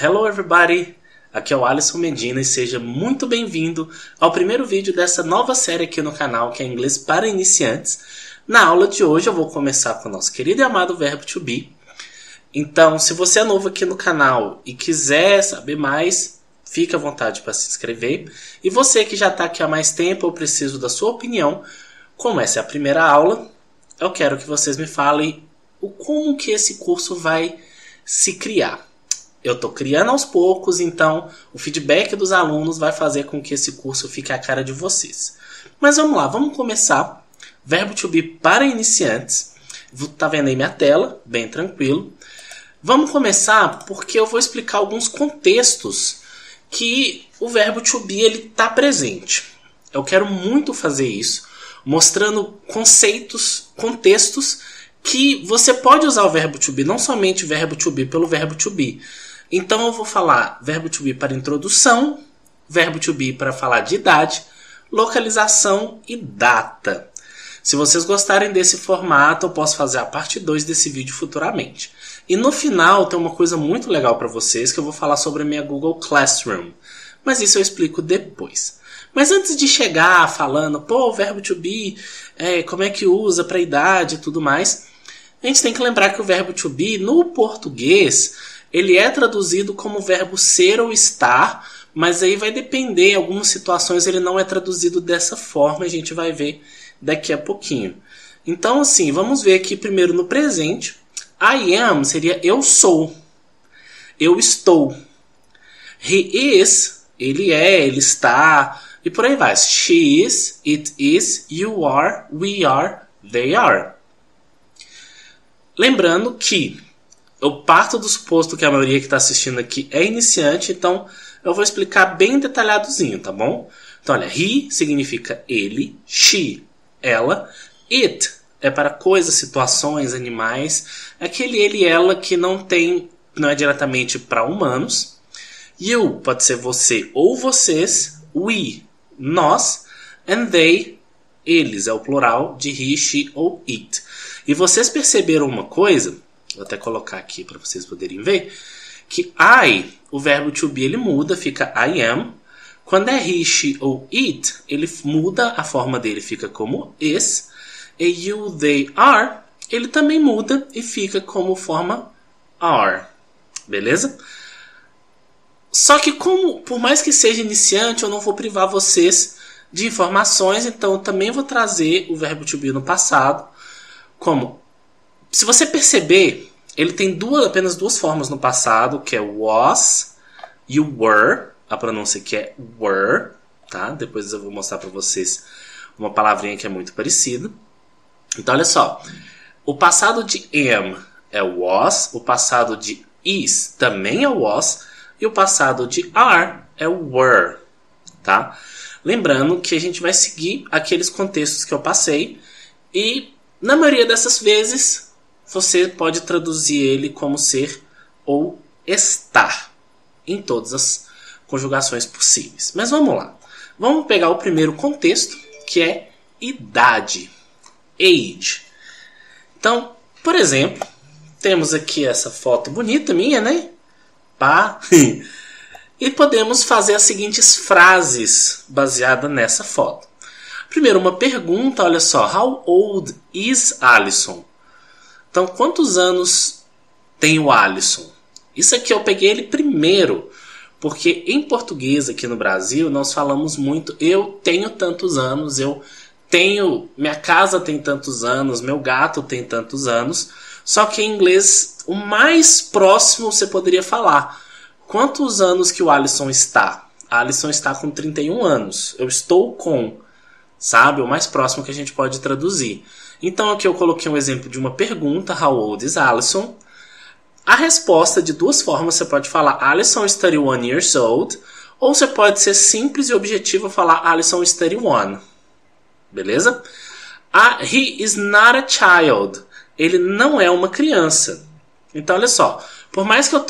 Hello everybody! Aqui é o Alisson Medina e seja muito bem-vindo ao primeiro vídeo dessa nova série aqui no canal que é Inglês para Iniciantes. Na aula de hoje eu vou começar com o nosso querido e amado verbo to be. Então, se você é novo aqui no canal e quiser saber mais, fique à vontade para se inscrever. E você que já está aqui há mais tempo, eu preciso da sua opinião. Como essa é a primeira aula, eu quero que vocês me falem como que esse curso vai se criar. Eu estou criando aos poucos, então o feedback dos alunos vai fazer com que esse curso fique à cara de vocês. Mas vamos lá, vamos começar. Verbo to be para iniciantes. Tá vendo aí minha tela? Bem tranquilo. Vamos começar porque eu vou explicar alguns contextos que o verbo to be está presente. Eu quero muito fazer isso, mostrando conceitos, contextos que você pode usar o verbo to be, não somente verbo to be pelo verbo to be. Então eu vou falar verbo to be para introdução, verbo to be para falar de idade, localização e data. Se vocês gostarem desse formato, eu posso fazer a parte 2 desse vídeo futuramente. E no final tem uma coisa muito legal para vocês, que eu vou falar sobre a minha Google Classroom. Mas isso eu explico depois. Mas antes de chegar falando, o verbo to be, como é que usa para idade e tudo mais, a gente tem que lembrar que o verbo to be, no português, ele é traduzido como verbo ser ou estar, mas aí vai depender, em algumas situações ele não é traduzido dessa forma, a gente vai ver daqui a pouquinho. Então, assim, vamos ver aqui primeiro no presente. I am seria eu sou, eu estou. He is, ele é, ele está, e por aí vai. She is, it is, you are, we are, they are. Lembrando que eu parto do suposto que a maioria que está assistindo aqui é iniciante, então eu vou explicar bem detalhadozinho, tá bom? Então, olha, he significa ele, she, ela, it é para coisas, situações, animais, aquele ele e ela que não é diretamente para humanos. You pode ser você ou vocês, we, nós, and they, eles, é o plural de he, she ou it. E vocês perceberam uma coisa, vou até colocar aqui para vocês poderem ver, que I, o verbo to be, ele muda, fica I am. Quando é he, she ou it, ele muda, a forma dele fica como is. E you, they, are, ele também muda e fica como forma are. Beleza? Só que por mais que seja iniciante, eu não vou privar vocês de informações, então eu também vou trazer o verbo to be no passado. Como? Se você perceber, ele tem apenas duas formas no passado, que é was e o were, a pronúncia que é were, tá? Depois eu vou mostrar para vocês uma palavrinha que é muito parecida. Então, olha só, o passado de am é was, o passado de is também é was, e o passado de are é were, tá? Lembrando que a gente vai seguir aqueles contextos que eu passei, e na maioria dessas vezes, você pode traduzir ele como ser ou estar, em todas as conjugações possíveis. Mas vamos lá, vamos pegar o primeiro contexto, que é idade. Age. Então, por exemplo, temos aqui essa foto bonita minha, né? Pá. E podemos fazer as seguintes frases baseadas nessa foto. Primeiro, uma pergunta, olha só. How old is Alisson? Então, quantos anos tem o Alisson? Isso aqui eu peguei ele primeiro, porque em português aqui no Brasil nós falamos muito eu tenho tantos anos, minha casa tem tantos anos, meu gato tem tantos anos. Só que em inglês, o mais próximo você poderia falar. Quantos anos que o Alisson está? A Alisson está com 31 anos. Eu estou com, sabe? O mais próximo que a gente pode traduzir. Então aqui eu coloquei um exemplo de uma pergunta. How old is Alisson? A resposta de duas formas. Você pode falar Alisson is 31 years old. Ou você pode ser simples e objetivo e falar Alisson is 31. Beleza? He is not a child. Ele não é uma criança. Então, olha só. Por mais que eu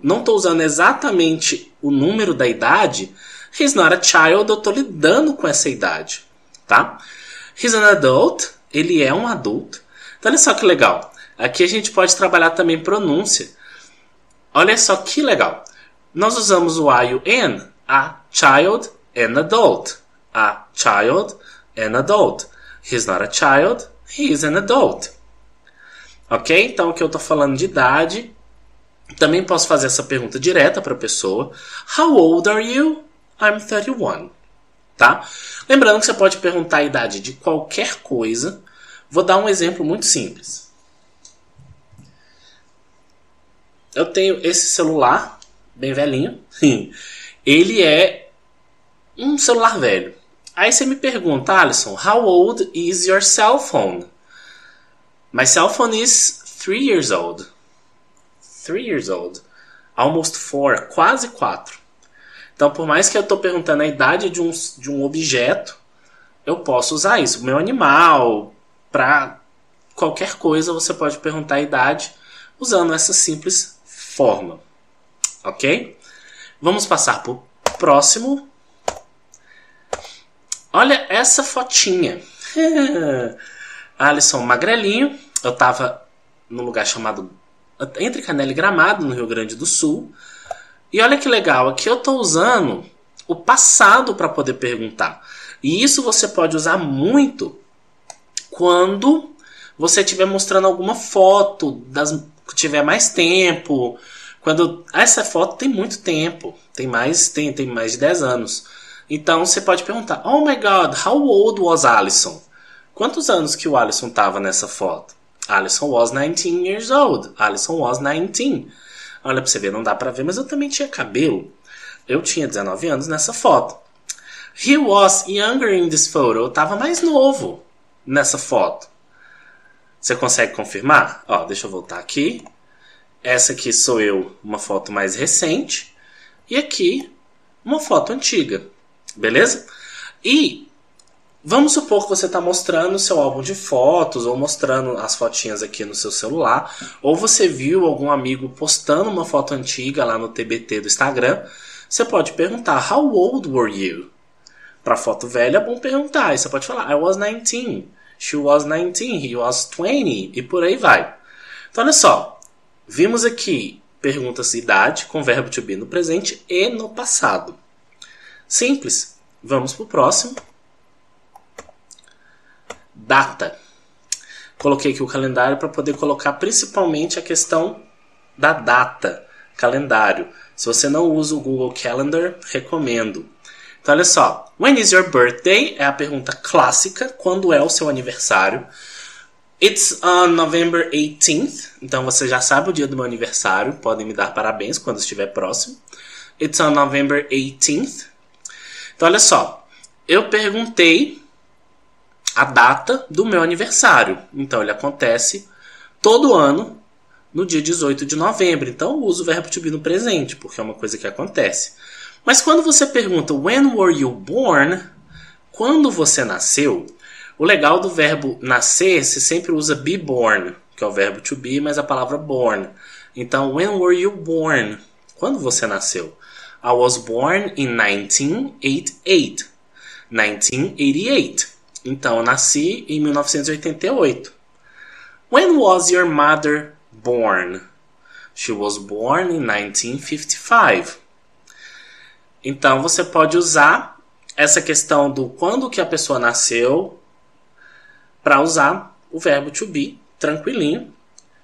não estou usando exatamente o número da idade, he's not a child, eu estou lidando com essa idade. Tá? He's an adult. Ele é um adulto. Então, olha só que legal. Aqui a gente pode trabalhar também pronúncia. Olha só que legal. nós usamos o I e o N. A child and adult. A child and adult. He's not a child, he is an adult. Ok? Então aqui eu estou falando de idade. Também posso fazer essa pergunta direta para a pessoa. How old are you? I'm 31. Tá? Lembrando que você pode perguntar a idade de qualquer coisa. Vou dar um exemplo muito simples. Eu tenho esse celular, bem velhinho. Ele é um celular velho. Aí você me pergunta, Alisson, how old is your cell phone? My cell phone is 3 years old. 3 years old. Almost 4. Quase 4. Então, por mais que eu estou perguntando a idade de um objeto, eu posso usar isso. O meu animal, para qualquer coisa, você pode perguntar a idade usando essa simples forma. Ok? Vamos passar para o próximo. Olha essa fotinha. Alisson magrelinho. Eu estava num lugar chamado entre Canela e Gramado, no Rio Grande do Sul. E olha que legal, aqui eu estou usando o passado para poder perguntar. E isso você pode usar muito quando você estiver mostrando alguma foto, que tiver mais tempo. Essa foto tem muito tempo, tem mais de 10 anos. Então você pode perguntar, oh my God, how old was Alisson? Quantos anos que o Alisson estava nessa foto? Alisson was 19 years old. Alisson was 19. Olha pra você ver, não dá pra ver, mas eu também tinha cabelo. Eu tinha 19 anos nessa foto. He was younger in this photo. Eu tava mais novo nessa foto. Você consegue confirmar? Ó, deixa eu voltar aqui. Essa aqui sou eu, uma foto mais recente. E aqui, uma foto antiga. Beleza? E vamos supor que você está mostrando o seu álbum de fotos ou mostrando as fotinhas aqui no seu celular, ou você viu algum amigo postando uma foto antiga lá no TBT do Instagram. Você pode perguntar, how old were you? Para foto velha é bom perguntar. Aí você pode falar, I was 19, she was 19, he was 20 e por aí vai. Então olha só, vimos aqui perguntas de idade com verbo to be no presente e no passado. Simples. Vamos para o próximo. Data. Coloquei aqui o calendário para poder colocar principalmente a questão da data. Calendário. Se você não usa o Google Calendar, recomendo. Então, olha só. When is your birthday? É a pergunta clássica. Quando é o seu aniversário? It's on November 18th. Então, você já sabe o dia do meu aniversário. Podem me dar parabéns quando estiver próximo. It's on November 18th. Então, olha só. Eu perguntei a data do meu aniversário. Então, ele acontece todo ano no dia 18 de novembro. Então, eu uso o verbo to be no presente, porque é uma coisa que acontece. Mas quando você pergunta when were you born? Quando você nasceu? O legal do verbo nascer, você sempre usa be born, que é o verbo to be, mas a palavra born. Então, when were you born? Quando você nasceu? I was born in 1988. 1988. Então, eu nasci em 1988. When was your mother born? She was born in 1955. Então, você pode usar essa questão do quando que a pessoa nasceu para usar o verbo to be, tranquilinho.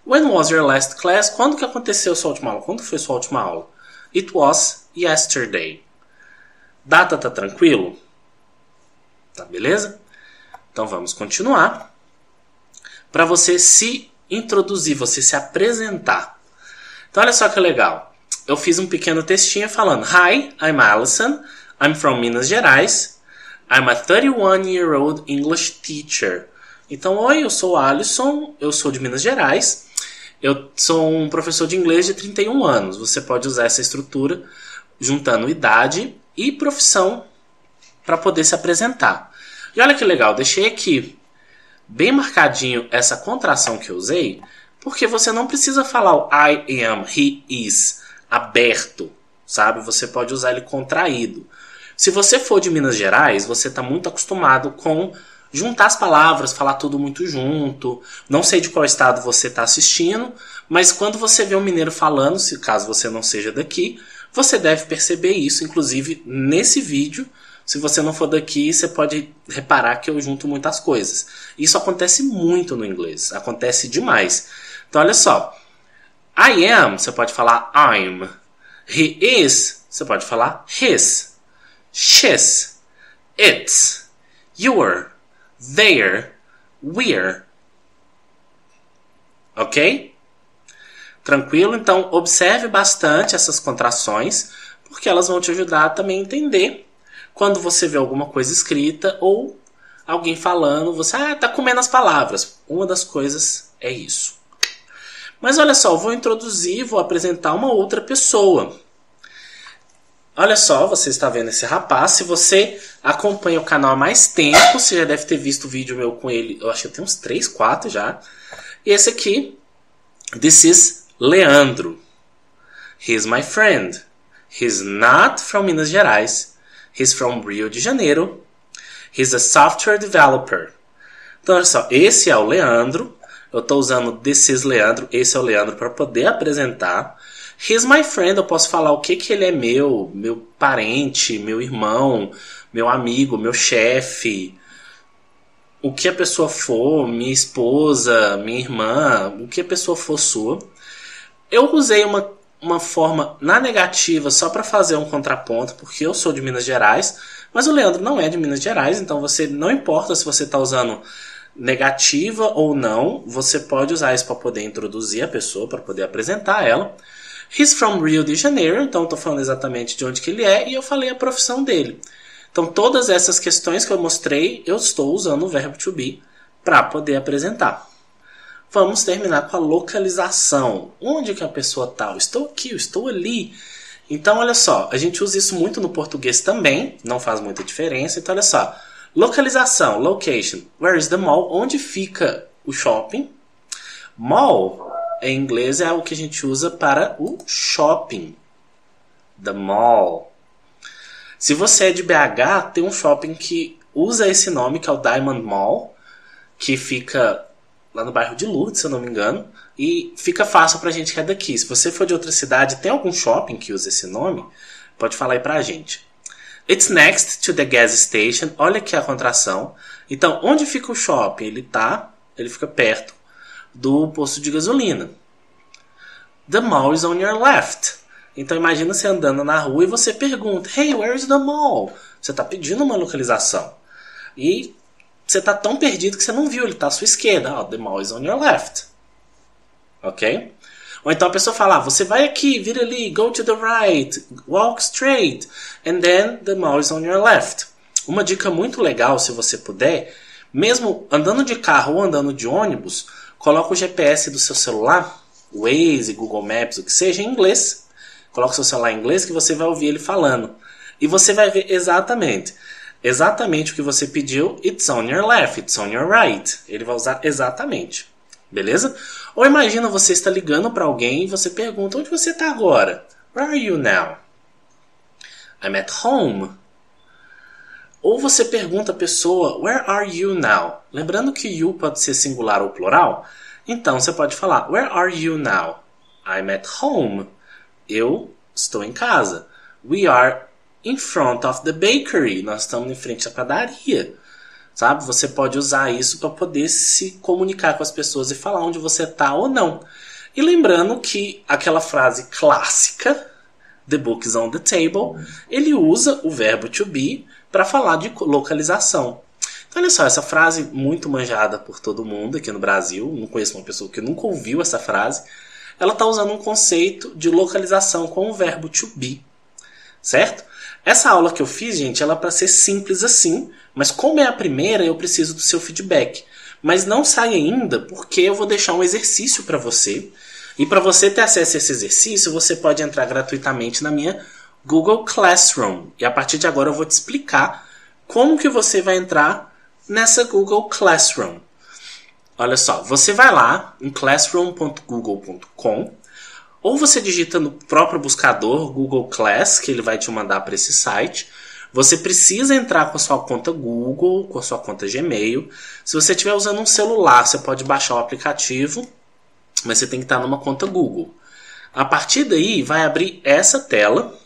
When was your last class? Quando que aconteceu sua última aula? Quando foi sua última aula? It was yesterday. Data tá tranquilo? Tá beleza? Então vamos continuar. Para você se introduzir, você se apresentar. Então olha só que legal. Eu fiz um pequeno textinho falando: Hi, I'm Alison. I'm from Minas Gerais. I'm a 31-year-old English teacher. Então, oi, eu sou Alisson, eu sou de Minas Gerais. Eu sou um professor de inglês de 31 anos. Você pode usar essa estrutura juntando idade e profissão para poder se apresentar. E olha que legal, deixei aqui bem marcadinho essa contração que eu usei, porque você não precisa falar o I am, he is, aberto, sabe? Você pode usar ele contraído. Se você for de Minas Gerais, você está muito acostumado com juntar as palavras, falar tudo muito junto. Não sei de qual estado você está assistindo, mas quando você vê um mineiro falando, se caso você não seja daqui, Você deve perceber isso, inclusive, nesse vídeo. Se você não for daqui, você pode reparar que eu junto muitas coisas. Isso acontece muito no inglês. Acontece demais. Então, olha só. I am, você pode falar I'm. He is, você pode falar his. She's. It's. You're. They're. We're. Ok? Tranquilo? Então, observe bastante essas contrações, porque elas vão te ajudar também a entender quando você vê alguma coisa escrita ou alguém falando, você tá comendo as palavras. Uma das coisas é isso. Mas olha só, eu vou introduzir, vou apresentar uma outra pessoa. Olha só, você está vendo esse rapaz. Se você acompanha o canal há mais tempo, você já deve ter visto o vídeo meu com ele. Eu acho que tem uns 3, 4 já. E esse aqui, this is Leandro. He's my friend. He's not from Minas Gerais. He's from Rio de Janeiro. He's a software developer. Então, olha só, esse é o Leandro. Eu estou usando this is Leandro. Esse é o Leandro para poder apresentar. He's my friend. Eu posso falar o que ele é meu parente, meu irmão, meu amigo, meu chefe. O que a pessoa for, minha esposa, minha irmã, o que a pessoa for sua. Eu usei uma forma na negativa só para fazer um contraponto, porque eu sou de Minas Gerais, mas o Leandro não é de Minas Gerais, então você não importa se você está usando negativa ou não, você pode usar isso para poder introduzir a pessoa, para poder apresentar ela. He's from Rio de Janeiro, então estou falando exatamente de onde que ele é, e eu falei a profissão dele. Então todas essas questões que eu mostrei, eu estou usando o verbo to be para poder apresentar. Vamos terminar com a localização. Onde que a pessoa está? Eu estou aqui, eu estou ali. Então, olha só, a gente usa isso muito no português também, não faz muita diferença. Então, olha só, localização, location. Where is the mall? Onde fica o shopping? Mall, em inglês, é o que a gente usa para o shopping. The mall. Se você é de BH, tem um shopping que usa esse nome, que é o Diamond Mall, que fica lá no bairro de Lourdes, se eu não me engano, e fica fácil pra gente que é daqui. Se você for de outra cidade, tem algum shopping que usa esse nome, pode falar aí pra gente. It's next to the gas station. Olha aqui a contração. Então, onde fica o shopping? Ele fica perto do posto de gasolina. The mall is on your left. Então, imagina você andando na rua e você pergunta, hey, where is the mall? Você tá pedindo uma localização. E você tá tão perdido que você não viu, ele tá à sua esquerda. The mall is on your left. Ok? Ou então a pessoa fala, você vai aqui, vira ali, go to the right, walk straight, and then the mall is on your left. Uma dica muito legal, se você puder, mesmo andando de carro ou andando de ônibus, coloca o GPS do seu celular, Waze, Google Maps, o que seja, em inglês. Coloca o seu celular em inglês que você vai ouvir ele falando. E você vai ver exatamente o que você pediu. It's on your left, it's on your right. Ele vai usar exatamente. Beleza? Ou imagina você está ligando para alguém e você pergunta, onde você está agora? Where are you now? I'm at home. Ou você pergunta à pessoa, where are you now? Lembrando que you pode ser singular ou plural. Então você pode falar, where are you now? I'm at home. Eu estou em casa. We are in front of the bakery. Nós estamos em frente à padaria. Sabe? Você pode usar isso para poder se comunicar com as pessoas e falar onde você está ou não. E lembrando que aquela frase clássica, the book is on the table, ele usa o verbo to be para falar de localização. Então olha só, essa frase muito manjada por todo mundo aqui no Brasil, não conheço uma pessoa que nunca ouviu essa frase, ela está usando um conceito de localização com o verbo to be, certo? Essa aula que eu fiz, gente, ela é para ser simples assim, mas como é a primeira, eu preciso do seu feedback. Mas não sai ainda, porque eu vou deixar um exercício para você. E para você ter acesso a esse exercício, você pode entrar gratuitamente na minha Google Classroom. E a partir de agora eu vou te explicar como que você vai entrar nessa Google Classroom. Olha só, você vai lá em classroom.google.com ou você digita no próprio buscador Google Class, que ele vai te mandar para esse site. Você precisa entrar com a sua conta Google, com a sua conta Gmail. Se você estiver usando um celular, você pode baixar o aplicativo, mas você tem que estar numa conta Google. A partir daí, vai abrir essa tela.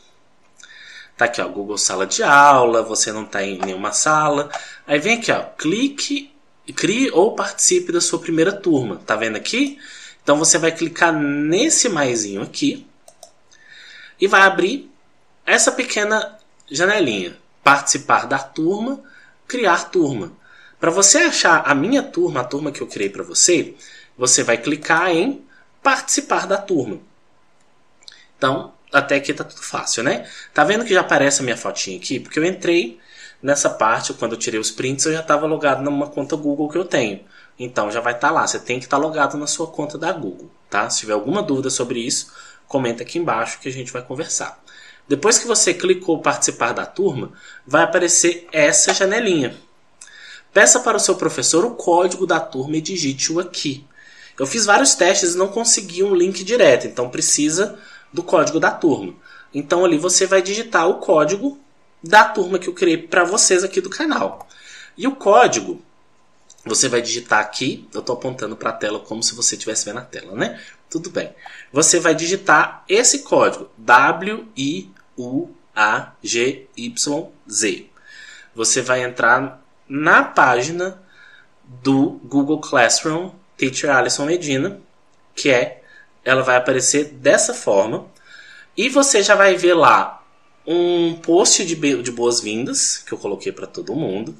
Tá aqui, ó, Google Sala de Aula, você não tá em nenhuma sala. Aí vem aqui, ó, clique, crie ou participe da sua primeira turma. Tá vendo aqui? Então você vai clicar nesse maisinho aqui e vai abrir essa pequena janelinha. Participar da turma, criar turma. Para você achar a minha turma, a turma que eu criei para você, você vai clicar em participar da turma. Então, até aqui tá tudo fácil, né? Tá vendo que já aparece a minha fotinha aqui? Porque eu entrei nessa parte, quando eu tirei os prints, eu já estava logado numa conta Google que eu tenho. Então, já vai estar lá. Você tem que estar logado na sua conta da Google, tá? Se tiver alguma dúvida sobre isso, comenta aqui embaixo que a gente vai conversar. Depois que você clicou participar da turma, vai aparecer essa janelinha. Peça para o seu professor o código da turma e digite-o aqui. Eu fiz vários testes e não consegui um link direto, então precisa do código da turma. Então ali você vai digitar o código da turma que eu criei para vocês aqui do canal. E o código você vai digitar aqui, eu estou apontando para a tela como se você estivesse vendo a tela, né? Tudo bem. Você vai digitar esse código, WIUAGYZ. Você vai entrar na página do Google Classroom Teacher Alisson Medina, ela vai aparecer dessa forma, e você já vai ver lá um post de boas-vindas, que eu coloquei para todo mundo,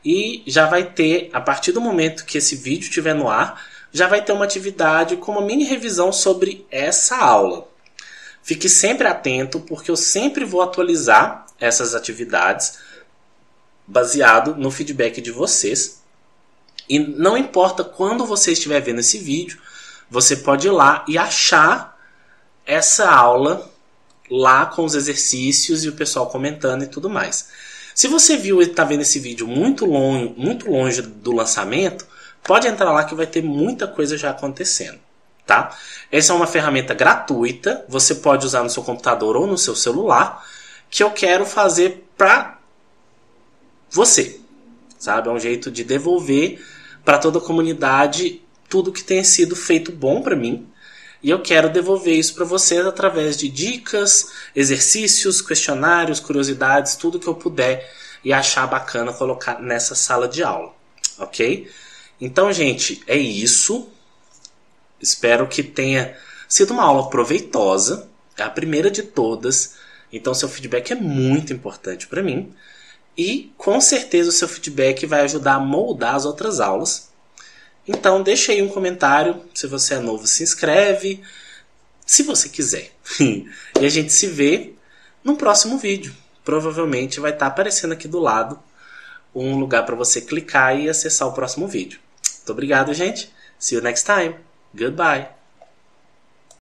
e já vai ter, a partir do momento que esse vídeo estiver no ar, já vai ter uma atividade com uma mini revisão sobre essa aula. Fique sempre atento, porque eu sempre vou atualizar essas atividades baseado no feedback de vocês. E não importa quando você estiver vendo esse vídeo, você pode ir lá e achar essa aula lá com os exercícios e o pessoal comentando e tudo mais. Se você viu e está vendo esse vídeo muito longe do lançamento, pode entrar lá que vai ter muita coisa já acontecendo, tá? Essa é uma ferramenta gratuita, você pode usar no seu computador ou no seu celular, que eu quero fazer para você, sabe? É um jeito de devolver para toda a comunidade tudo que tenha sido feito bom para mim. E eu quero devolver isso para vocês através de dicas, exercícios, questionários, curiosidades, tudo que eu puder e achar bacana colocar nessa sala de aula, ok? Então, gente, é isso. Espero que tenha sido uma aula proveitosa. É a primeira de todas. Então, seu feedback é muito importante para mim. E, com certeza, o seu feedback vai ajudar a moldar as outras aulas. Então, deixa aí um comentário. Se você é novo, se inscreve. Se você quiser. E a gente se vê no próximo vídeo. Provavelmente vai estar aparecendo aqui do lado um lugar para você clicar e acessar o próximo vídeo. Muito obrigado, gente. See you next time. Goodbye.